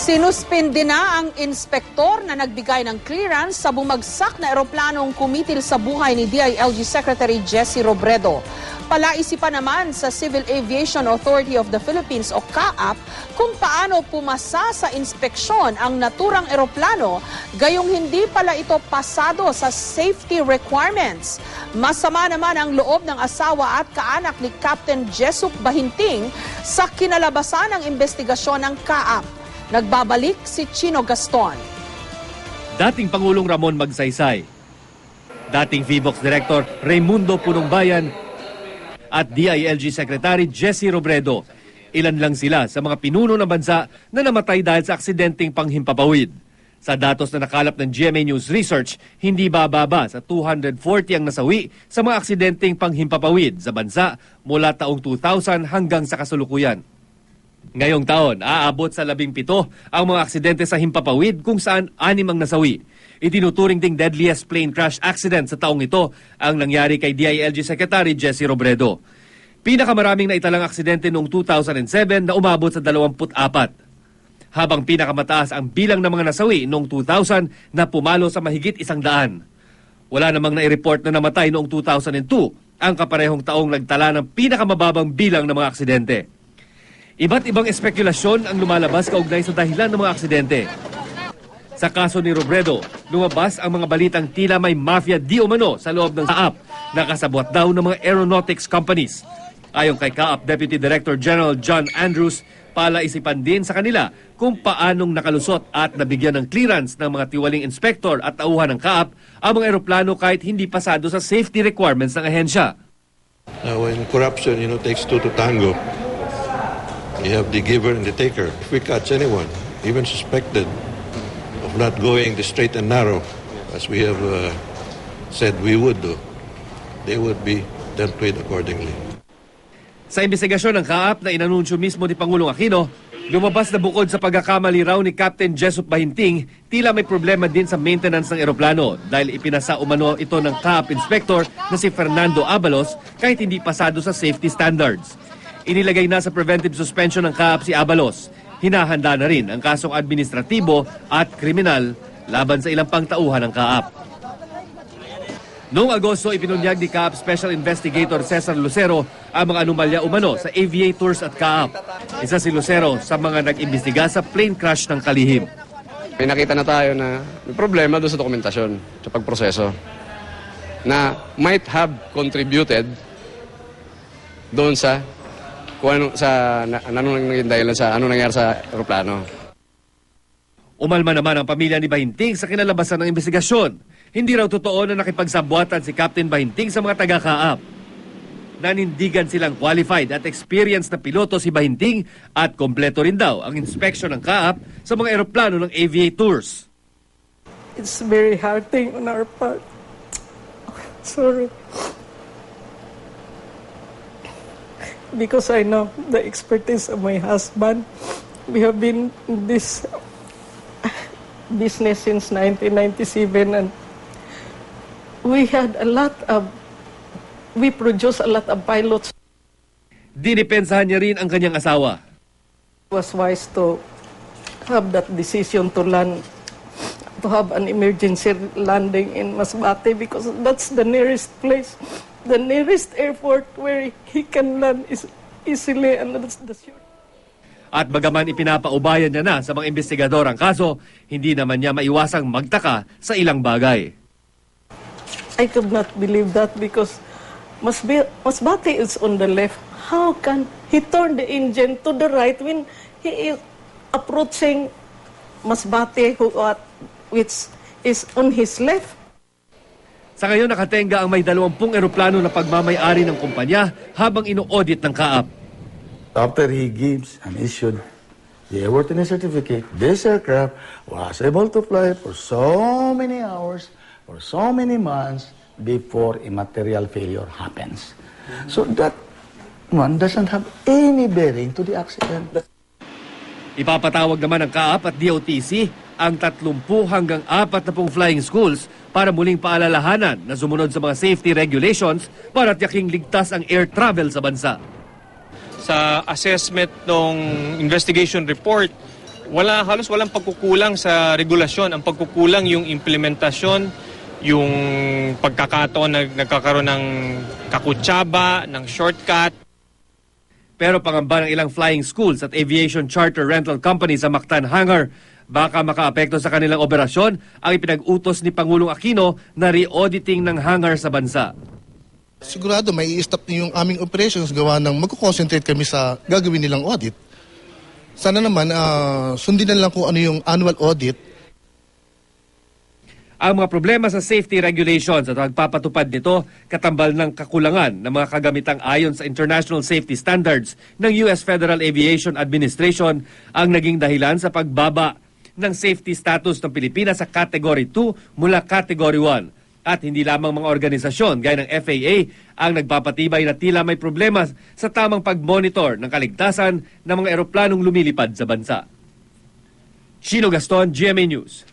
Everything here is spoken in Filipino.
Sinuspindi na ang inspektor na nagbigay ng clearance sa bumagsak na eroplanong kumitil sa buhay ni DILG Secretary Jesse Robredo. Palaisipan naman sa Civil Aviation Authority of the Philippines o CAAP kung paano pumasa sa inspeksyon ang naturang eroplano, gayong hindi pala ito pasado sa safety requirements. Masama naman ang loob ng asawa at kaanak ni Captain Jessup Bahinting sa kinalabasan ng investigasyon ng CAAP. Nagbabalik si Chino Gaston. Dating Pangulong Ramon Magsaysay, dating VBOX Director Raimundo Punongbayan at DILG Secretary Jesse Robredo. Ilan lang sila sa mga pinuno ng bansa na namatay dahil sa aksidenteng panghimpapawid. Sa datos na nakalap ng GMA News Research, hindi bababa sa 240 ang nasawi sa mga aksidenteng panghimpapawid sa bansa mula taong 2000 hanggang sa kasulukuyan. Ngayong taon, aabot sa 17 ang mga aksidente sa himpapawid kung saan 6 ang nasawi. Itinuturing ding deadliest plane crash accident sa taong ito ang nangyari kay DILG Secretary Jesse Robredo. Pinakamaraming naitalang aksidente noong 2007 na umabot sa 24. Habang pinakamataas ang bilang ng mga nasawi noong 2000 na pumalo sa mahigit 100. Wala namang nai-report na namatay noong 2002, ang kaparehong taong nagtala ng pinakamababang bilang ng mga aksidente. Iba't ibang espekulasyon ang lumalabas kaugnay sa dahilan ng mga aksidente. Sa kaso ni Robredo, lumabas ang mga balitang tila may mafia di umano sa loob ng CAAP na kasabwat daw ng mga aeronautics companies. Ayon kay CAAP Deputy Director General John Andrews, palaisipan din sa kanila kung paanong nakalusot at nabigyan ng clearance ng mga tiwaling inspektor at tauhan ng CAAP ang mga aeroplano kahit hindi pasado sa safety requirements ng ahensya. When corruption, takes two to tango, you have the giver and the taker. If we catch anyone, even suspected of not going the straight and narrow, as we have said we would do, they would be dealt with accordingly. Sa investigasyon ng CAAP na inanunsyo mismo ni Pangulong Aquino, lumabas na bukod sa pagkakamali raw ni Captain Jessup Bahinting, tila may problema din sa maintenance ng eroplano dahil ipinasa umano ito ng CAAP Inspector na si Fernando Abalos kahit hindi pasado sa safety standards. Inilagay na sa preventive suspension ng CAAP si Abalos. Hinahanda na rin ang kasong administratibo at kriminal laban sa ilang pang tauhan ng CAAP. Noong Agosto, ipinunyag ni CAAP Special Investigator Cesar Lucero ang mga anomalya umano sa aviators at CAAP. Isa si Lucero sa mga nag-imbestiga sa plane crash ng kalihim. May nakita na tayo na may problema doon sa dokumentasyon, sa pagproseso, na might have contributed doon sa kung ano naging dahilan sa ano nangyari sa aeroplano. Umalma naman ang pamilya ni Bahinting sa kinalabasan ng investigasyon. Hindi raw totoo na nakipagsabwatan si Captain Bahinting sa mga taga-CAAP. Nanindigan silang qualified at experienced na piloto si Bahinting at kompleto rin daw ang inspection ng CAAP sa mga eroplano ng aviators. It's very hard thing on our part. Sorry. Because I know the expertise of my husband. We have been in this business since 1997 and we produce a lot of pilots. Dinipensahan niya rin ang kanyang asawa. It was wise to have that decision to land, to have an emergency landing in Masbate because that's the nearest place. The nearest airport where he can land is easily and that's the sure. At bagaman ipinapaubayan niya na sa mga investigador ang kaso, hindi naman niya maiwasang magtaka sa ilang bagay. I could not believe that because Masbate is on the left. How can he turn the engine to the right when he is approaching Masbate which is on his left? Sa ngayon nakatenga ang may 20 eroplano na pagmamay-ari ng kumpanya habang ino-audit ng CAAP. After he gives and issued the airworthiness certificate, this aircraft was able to fly for so many hours, for so many months before a material failure happens. So that one doesn't have any bearing to the accident. Ipapatawag naman ng CAAP at DOTC ang 30 hanggang 40 flying schools para muling paalalahanan na sumunod sa mga safety regulations para tiyaking ligtas ang air travel sa bansa. Sa assessment ng investigation report, halos walang pagkukulang sa regulasyon. Ang pagkukulang yung implementasyon, yung pagkakataon na nagkakaroon ng kakutsaba, ng shortcut. Pero pangamba ng ilang flying schools at aviation charter rental company sa Mactan Hangar, baka makaapekto sa kanilang operasyon ang ipinag-utos ni Pangulong Aquino na re-auditing ng hangar sa bansa. Sigurado may i-stop yung aming operations gawa ng magko-concentrate kami sa gagawin nilang audit. Sana naman sundin na lang kung ano yung annual audit. Ang mga problema sa safety regulations at pagpapatupad nito katambal ng kakulangan ng mga kagamitang ayon sa International Safety Standards ng US Federal Aviation Administration ang naging dahilan sa pagbaba ng safety status ng Pilipinas sa Category 2 mula Category 1. At hindi lamang mga organisasyon gaya ng FAA ang nagpapatibay na tila may problema sa tamang pag-monitor ng kaligtasan ng mga eroplanong lumilipad sa bansa. Chino Gaston, GMA News.